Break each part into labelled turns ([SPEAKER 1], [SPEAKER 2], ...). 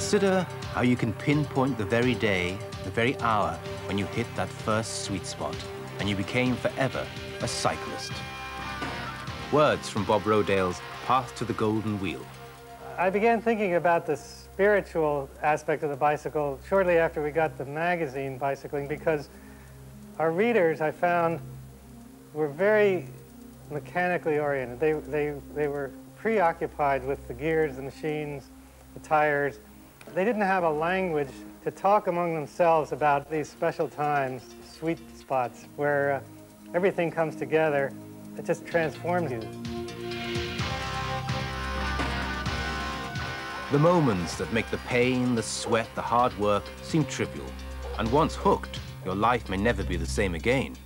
[SPEAKER 1] Consider how you can pinpoint the very day, the very hour when you hit that first sweet spot and you became forever a cyclist. Words from Bob Rodale's Path to the Golden Wheel.
[SPEAKER 2] I began thinking about the spiritual aspect of the bicycle shortly after we got the magazine Bicycling, because our readers, I found, were very mechanically oriented. They were preoccupied with the gears, the machines, the tires. They didn't have a language to talk among themselves about these special times, sweet spots, where everything comes together. It just transforms you.
[SPEAKER 1] The moments that make the pain, the sweat, the hard work seem trivial. And once hooked, your life may never be the same again.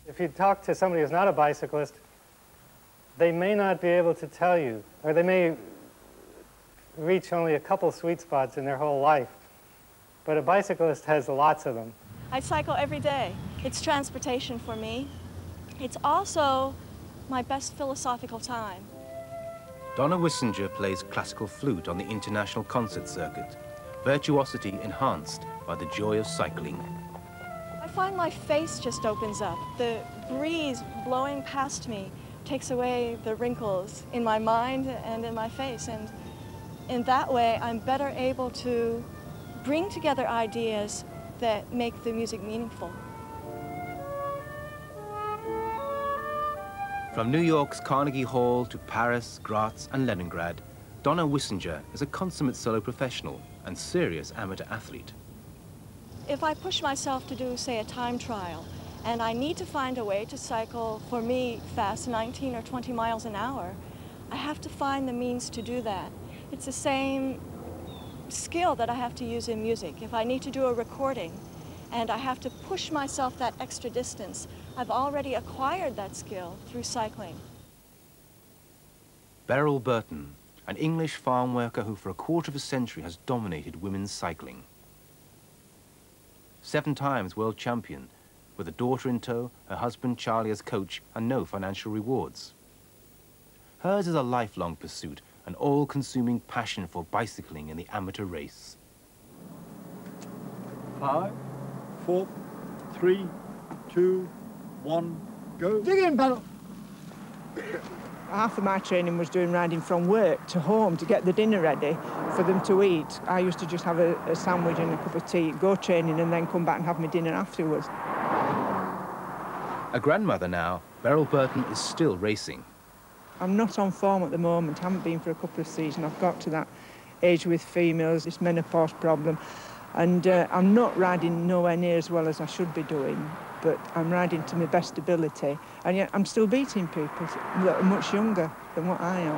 [SPEAKER 2] If you talk to somebody who's not a bicyclist, they may not be able to tell you, or they may reach only a couple sweet spots in their whole life. But a bicyclist has lots of them.
[SPEAKER 3] I cycle every day. It's transportation for me. It's also my best philosophical time.
[SPEAKER 1] Donna Wissinger plays classical flute on the international concert circuit, virtuosity enhanced by the joy of cycling.
[SPEAKER 3] I find my face just opens up. The breeze blowing past me takes away the wrinkles in my mind and in my face, and in that way I'm better able to bring together ideas that make the music meaningful.
[SPEAKER 1] From New York's Carnegie Hall to Paris, Graz and Leningrad, Donna Wissinger is a consummate solo professional and serious amateur athlete.
[SPEAKER 3] If I push myself to do, say, a time trial, and I need to find a way to cycle, for me, fast, 19 or 20 miles an hour, I have to find the means to do that. It's the same skill that I have to use in music. If I need to do a recording and I have to push myself that extra distance, I've already acquired that skill through cycling.
[SPEAKER 1] Beryl Burton, an English farm worker who for a quarter of a century has dominated women's cycling. 7 times world champion, with a daughter in tow, her husband Charlie as coach, and no financial rewards. Hers is a lifelong pursuit, an all-consuming passion for bicycling in the amateur race.
[SPEAKER 4] 5, 4, 3, 2, 1, go.
[SPEAKER 5] Dig in, Beryl.
[SPEAKER 6] Half of my training was doing riding from work to home to get the dinner ready for them to eat. I used to just have a sandwich and a cup of tea, go training, and then come back and have my dinner afterwards.
[SPEAKER 1] A grandmother now, Beryl Burton is still racing.
[SPEAKER 6] I'm not on form at the moment, haven't been for a couple of seasons. I've got to that age with females, this menopause problem, and I'm not riding nowhere near as well as I should be doing, but I'm riding to my best ability, and yet I'm still beating people that are much younger than what I am.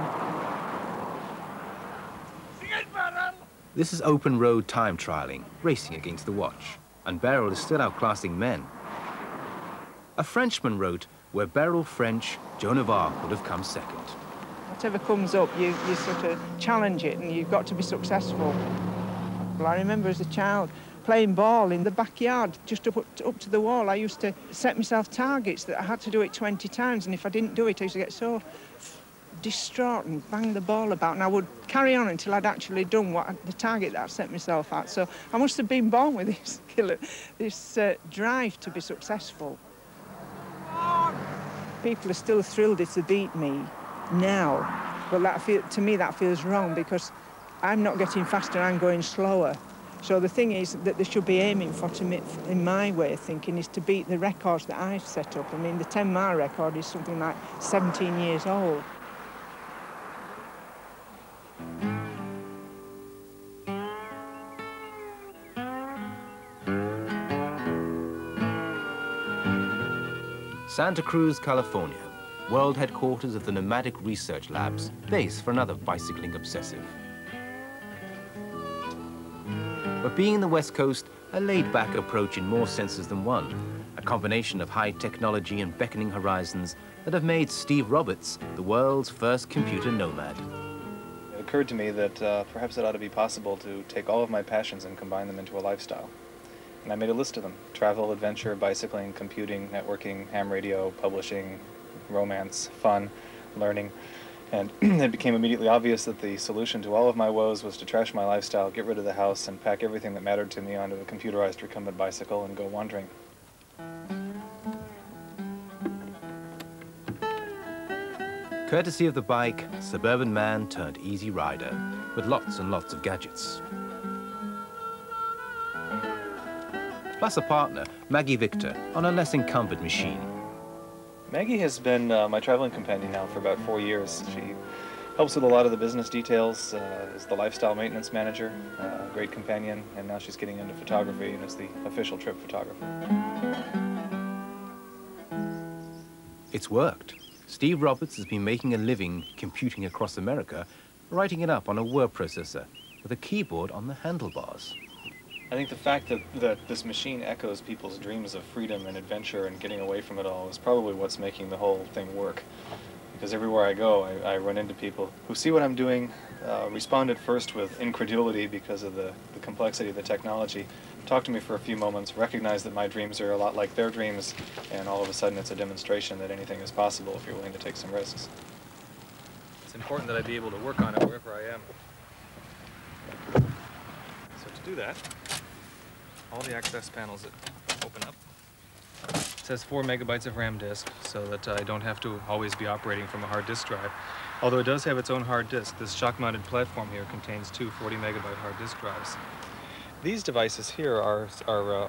[SPEAKER 1] This is open road time trialling, racing against the watch, and Beryl is still outclassing men. A Frenchman wrote, where Beryl French, Joan of Arc would have come second.
[SPEAKER 6] Whatever comes up, you sort of challenge it, and you've got to be successful. Well, I remember as a child playing ball in the backyard, just up to the wall. I used to set myself targets that I had to do it 20 times, and if I didn't do it, I used to get so distraught and bang the ball about, and I would carry on until I'd actually done the target that I'd set myself at. So I must have been born with this drive to be successful. People are still thrilled if they beat me now, but to me that feels wrong, because I'm not getting faster, I'm going slower. So the thing is that they should be aiming for, in my way of thinking, is to beat the records that I've set up. I mean, the 10-mile record is something like 17 years old.
[SPEAKER 1] Santa Cruz, California, world headquarters of the Nomadic Research Labs, base for another bicycling obsessive. But being the West Coast, a laid-back approach in more senses than one, a combination of high technology and beckoning horizons that have made Steve Roberts the world's first computer nomad.
[SPEAKER 7] It occurred to me that perhaps it ought to be possible to take all of my passions and combine them into a lifestyle. And I made a list of them: travel, adventure, bicycling, computing, networking, ham radio, publishing, romance, fun, learning. And it became immediately obvious that the solution to all of my woes was to trash my lifestyle, get rid of the house, and pack everything that mattered to me onto a computerized recumbent bicycle and go wandering.
[SPEAKER 1] Courtesy of the bike, suburban man turned easy rider, with lots and lots of gadgets. Plus a partner, Maggie Victor, on a less encumbered machine.
[SPEAKER 7] Maggie has been my traveling companion now for about 4 years. She helps with a lot of the business details, is the lifestyle maintenance manager, great companion, and now she's getting into photography and is the official trip photographer.
[SPEAKER 1] It's worked. Steve Roberts has been making a living computing across America, writing it up on a word processor with a keyboard on the handlebars.
[SPEAKER 7] I think the fact that this machine echoes people's dreams of freedom and adventure and getting away from it all is probably what's making the whole thing work. Because everywhere I go, I run into people who see what I'm doing, respond at first with incredulity because of the complexity of the technology, talk to me for a few moments, recognize that my dreams are a lot like their dreams, and all of a sudden it's a demonstration that anything is possible if you're willing to take some risks. It's important that I be able to work on it wherever I am. So to do that, all the access panels that open up. It says 4 megabytes of RAM disk, so that I don't have to always be operating from a hard disk drive. Although it does have its own hard disk. This shock-mounted platform here contains 2 40-megabyte hard disk drives. These devices here are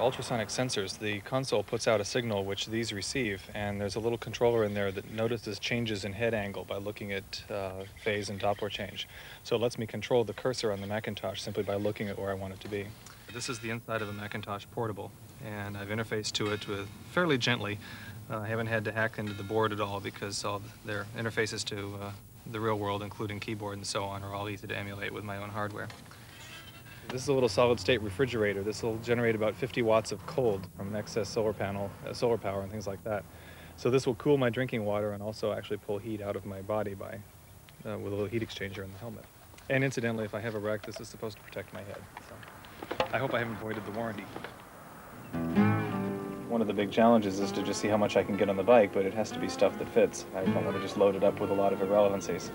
[SPEAKER 7] ultrasonic sensors. The console puts out a signal which these receive, and there's a little controller in there that notices changes in head angle by looking at phase and Doppler change. So it lets me control the cursor on the Macintosh simply by looking at where I want it to be. This is the inside of a Macintosh Portable, and I've interfaced to it fairly gently. I haven't had to hack into the board at all because all their interfaces to the real world, including keyboard and so on, are all easy to emulate with my own hardware. This is a little solid-state refrigerator. This will generate about 50 watts of cold from excess solar power and things like that. So this will cool my drinking water and also actually pull heat out of my body with a little heat exchanger in the helmet. And incidentally, if I have a wreck, this is supposed to protect my head. So I hope I haven't voided the warranty. One of the big challenges is to just see how much I can get on the bike, but it has to be stuff that fits. I don't want to just load it up with a lot of irrelevancies.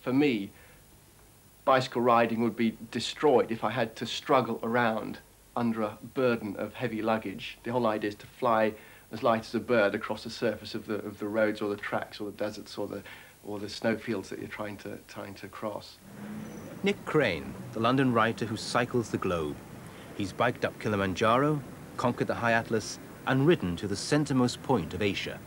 [SPEAKER 5] For me, bicycle riding would be destroyed if I had to struggle around under a burden of heavy luggage. The whole idea is to fly as light as a bird across the surface of the roads or the tracks or the deserts or the snowfields that you're trying to cross.
[SPEAKER 1] Nick Crane, the London writer who cycles the globe. He's biked up Kilimanjaro, conquered the High Atlas, and ridden to the centermost point of Asia.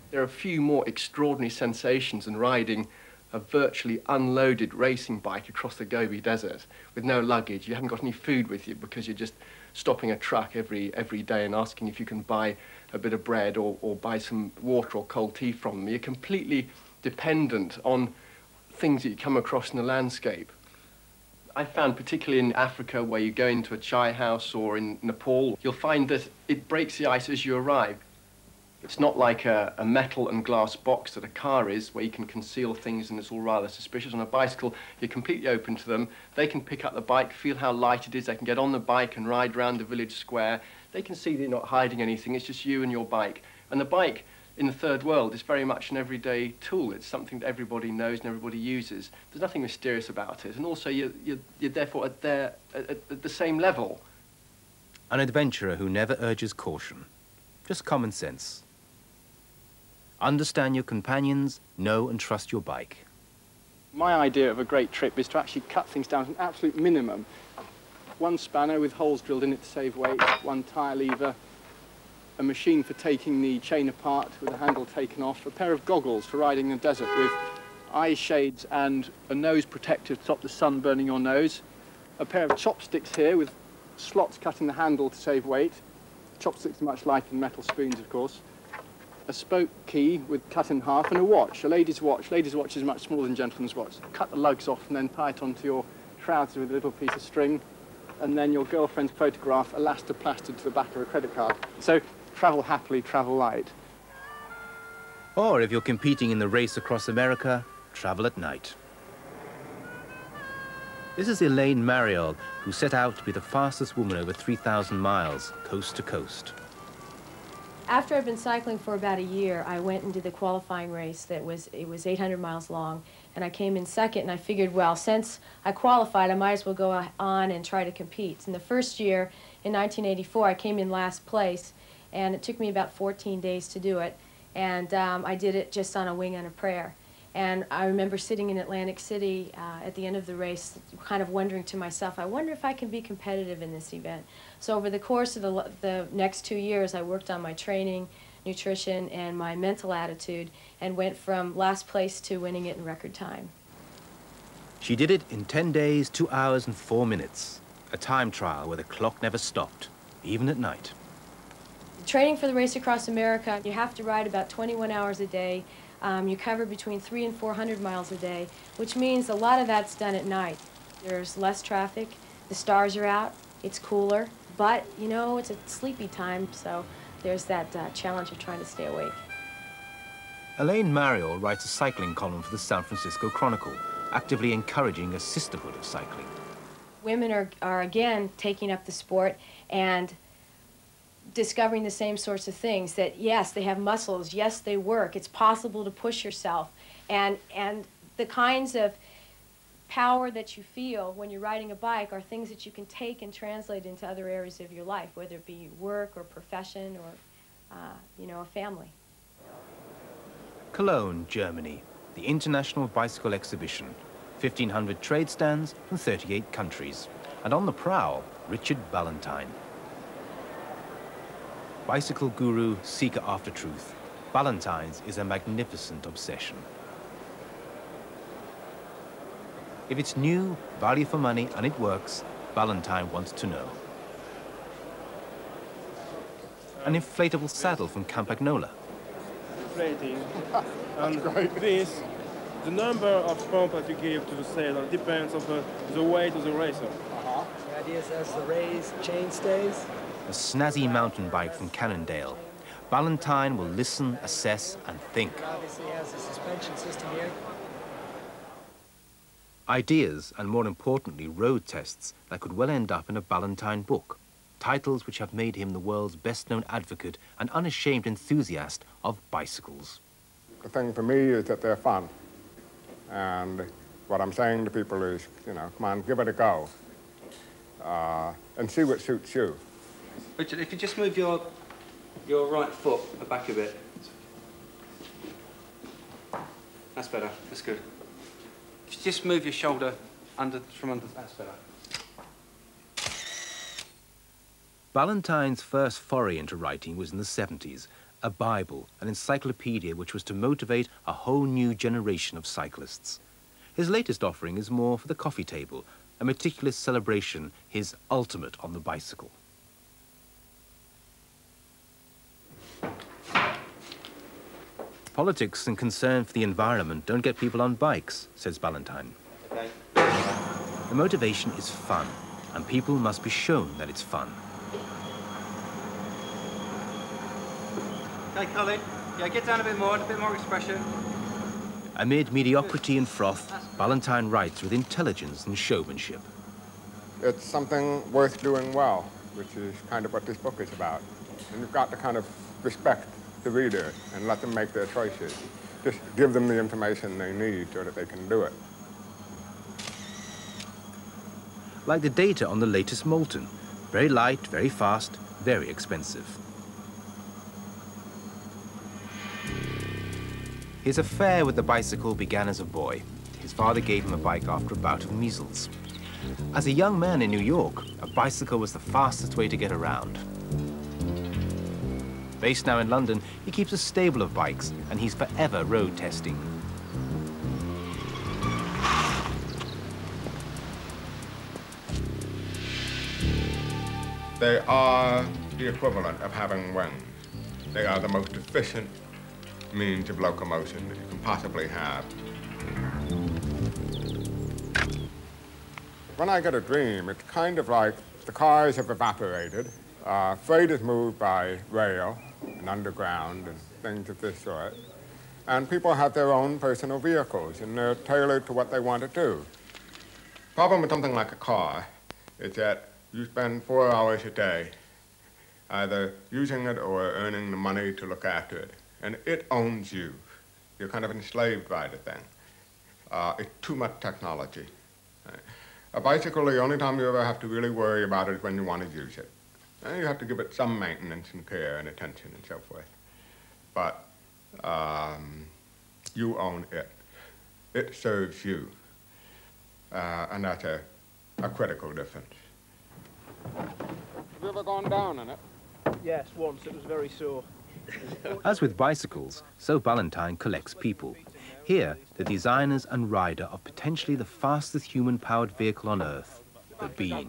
[SPEAKER 5] There are a few more extraordinary sensations than riding a virtually unloaded racing bike across the Gobi Desert with no luggage. You haven't got any food with you because you're just stopping a truck every day and asking if you can buy a bit of bread or buy some water or cold tea from them. You're completely dependent on things that you come across in the landscape. I found particularly in Africa, where you go into a chai house or in Nepal, you'll find that it breaks the ice as you arrive. It's not like a metal and glass box that a car is, where you can conceal things and it's all rather suspicious. On a bicycle, you're completely open to them. They can pick up the bike, feel how light it is. They can get on the bike and ride round the village square. They can see that you're not hiding anything. It's just you and your bike. And the bike in the third world is very much an everyday tool. It's something that everybody knows and everybody uses. There's nothing mysterious about it. And also, you're therefore at the same level.
[SPEAKER 1] An adventurer who never urges caution, just common sense. Understand your companions, know and trust your bike.
[SPEAKER 8] My idea of a great trip is to actually cut things down to an absolute minimum. One spanner with holes drilled in it to save weight, one tyre lever, a machine for taking the chain apart with the handle taken off, a pair of goggles for riding in the desert with eye shades and a nose protector to stop the sun burning your nose, a pair of chopsticks here with slots cutting the handle to save weight. Chopsticks are much lighter than metal spoons, of course. A spoke key with cut in half, and a watch, a lady's watch. Ladies' watch is much smaller than gentlemen's watch. Cut the lugs off and then tie it onto your trousers with a little piece of string, and then your girlfriend's photograph elastoplastered to the back of a credit card. So travel happily, travel light.
[SPEAKER 1] Or if you're competing in the race across America, travel at night. This is Elaine Mariol, who set out to be the fastest woman over 3,000 miles, coast to coast.
[SPEAKER 9] After I'd been cycling for about a year, I went and did the qualifying race it was 800 miles long, and I came in second, and I figured, well, since I qualified, I might as well go on and try to compete. In the first year, in 1984, I came in last place, and it took me about 14 days to do it, and I did it just on a wing and a prayer. And I remember sitting in Atlantic City at the end of the race, kind of wondering to myself, I wonder if I can be competitive in this event. So over the course of the next 2 years, I worked on my training, nutrition, and my mental attitude, and went from last place to winning it in record time.
[SPEAKER 1] She did it in 10 days, 2 hours and 4 minutes. A time trial where the clock never stopped, even at night.
[SPEAKER 9] Training for the Race Across America, you have to ride about 21 hours a day. You cover between 300 and 400 miles a day, which means a lot of that's done at night. There's less traffic, the stars are out, it's cooler, but, you know, it's a sleepy time, so there's that challenge of trying to stay awake.
[SPEAKER 1] Elaine Mariol writes a cycling column for the San Francisco Chronicle, actively encouraging a sisterhood of cycling.
[SPEAKER 9] Women are again taking up the sport and discovering the same sorts of things, that yes, they have muscles, yes, they work, it's possible to push yourself, and the kinds of power that you feel when you're riding a bike are things that you can take and translate into other areas of your life, whether it be work or profession or you know, a family.
[SPEAKER 1] Cologne, Germany, the International Bicycle Exhibition, 1,500 trade stands from 38 countries, and on the prowl, Richard Ballantyne. Bicycle guru, seeker after truth, Ballantyne's is a magnificent obsession. If it's new, value for money, and it works, Ballantyne wants to know. An inflatable saddle from Campagnola.
[SPEAKER 10] Inflating. And this, the number of pump that you give to the saddle depends on the weight of the racer.
[SPEAKER 11] The idea is as the race chain stays.
[SPEAKER 1] A snazzy mountain bike from Cannondale. Ballantyne will listen, assess, and think.
[SPEAKER 11] Obviously has a suspension system here.
[SPEAKER 1] Ideas, and more importantly, road tests that could well end up in a Ballantyne book. Titles which have made him the world's best-known advocate and unashamed enthusiast of bicycles.
[SPEAKER 12] The thing for me is that they're fun. And what I'm saying to people is, you know, come on, give it a go. And see what suits you.
[SPEAKER 13] Richard, if you just move your right foot back a bit. That's better, that's good. If you just move your shoulder from under, that's better.
[SPEAKER 1] Ballantyne's first foray into writing was in the 70s, a Bible, an encyclopedia which was to motivate a whole new generation of cyclists. His latest offering is more for the coffee table, a meticulous celebration, his ultimate on the bicycle. Politics and concern for the environment don't get people on bikes, says Ballantyne.
[SPEAKER 13] Okay.
[SPEAKER 1] The motivation is fun, and people must be shown that it's fun.
[SPEAKER 13] Okay, Colin. Yeah, get down a bit more expression.
[SPEAKER 1] Amid mediocrity and froth, Ballantyne writes with intelligence and showmanship.
[SPEAKER 12] It's something worth doing well, which is kind of what this book is about. And you've got to kind of respect the reader and let them make their choices. Just give them the information they need so that they can do it.
[SPEAKER 1] Like the data on the latest Moulton. Very light, very fast, very expensive. His affair with the bicycle began as a boy. His father gave him a bike after a bout of measles. As a young man in New York, a bicycle was the fastest way to get around. Based now in London, he keeps a stable of bikes, and he's forever road testing.
[SPEAKER 12] They are the equivalent of having wings. They are the most efficient means of locomotion that you can possibly have. When I get a dream, it's kind of like the cars have evaporated, freight is moved by rail and underground and things of this sort, and people have their own personal vehicles, and they're tailored to what they want to do. Problem with something like a car is that you spend 4 hours a day either using it or earning the money to look after it. And it owns you. You're kind of enslaved by the thing. It's too much technology. A bicycle, the only time you ever have to really worry about it is when you want to use it. And you have to give it some maintenance and care and attention and so forth. But you own it. It serves you. And that's a critical difference. Have you ever gone down in it?
[SPEAKER 14] Yes, once. It was very sore.
[SPEAKER 1] As with bicycles, so Ballantine collects people. Here, the designers and rider of potentially the fastest human-powered vehicle on Earth, the Bean.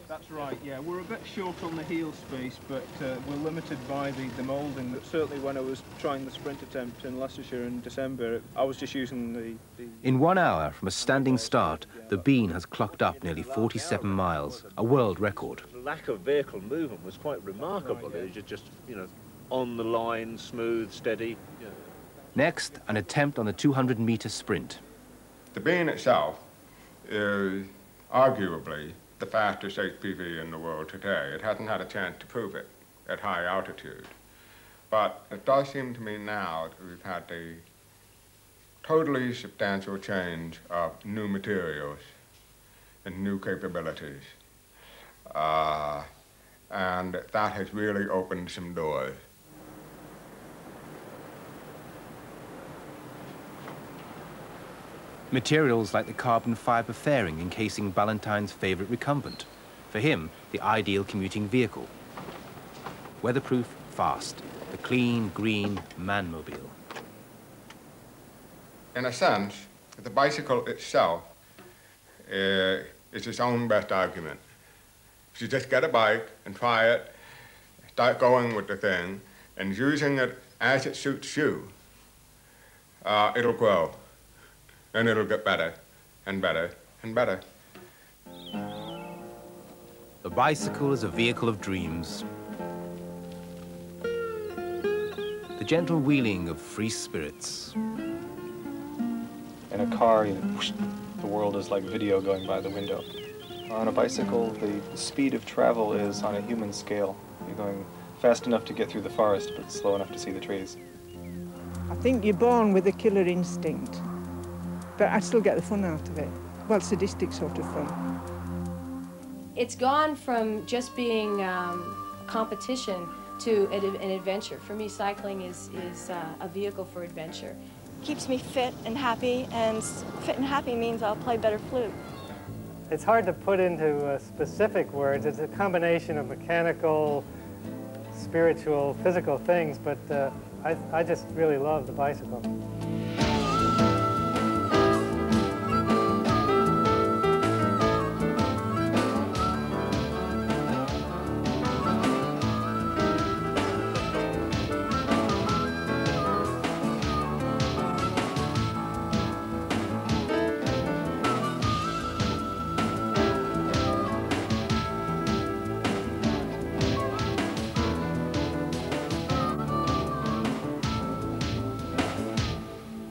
[SPEAKER 14] That's right, yeah. We're a bit short on the heel space, but we're limited by the moulding. But certainly when I was trying the sprint attempt in Leicestershire in December, I was just using the...
[SPEAKER 1] In 1 hour from a standing start, the Bean has clocked up nearly 47 miles, a world record.
[SPEAKER 15] The lack of vehicle movement was quite remarkable. It was just, you know, on the line, smooth, steady. Yeah.
[SPEAKER 1] Next, an attempt on the 200-meter sprint.
[SPEAKER 12] The Bean itself is arguably the fastest HPV in the world today. It hasn't had a chance to prove it at high altitude. But it does seem to me now that we've had a totally substantial change of new materials and new capabilities. And that has really opened some doors.
[SPEAKER 1] Materials like the carbon fiber fairing encasing Ballantine's favorite recumbent. For him, the ideal commuting vehicle. Weatherproof, fast, the clean, green man-mobile.
[SPEAKER 12] In a sense, the bicycle itself is its own best argument. If you just get a bike and try it, start going with the thing, and using it as it suits you, it'll grow. And it'll get better and better and better.
[SPEAKER 1] The bicycle is a vehicle of dreams. The gentle wheeling of free spirits.
[SPEAKER 7] In a car, the world is like video going by the window. On a bicycle, the speed of travel is on a human scale. You're going fast enough to get through the forest, but slow enough to see the trees.
[SPEAKER 6] I think you're born with a killer instinct. But I still get the fun out of it. Well, sadistic sort of fun.
[SPEAKER 9] It's gone from just being competition to an adventure. For me, cycling is a vehicle for adventure.
[SPEAKER 3] Keeps me fit and happy means I'll play better flute.
[SPEAKER 2] It's hard to put into specific words. It's a combination of mechanical, spiritual, physical things, but I just really love the bicycle.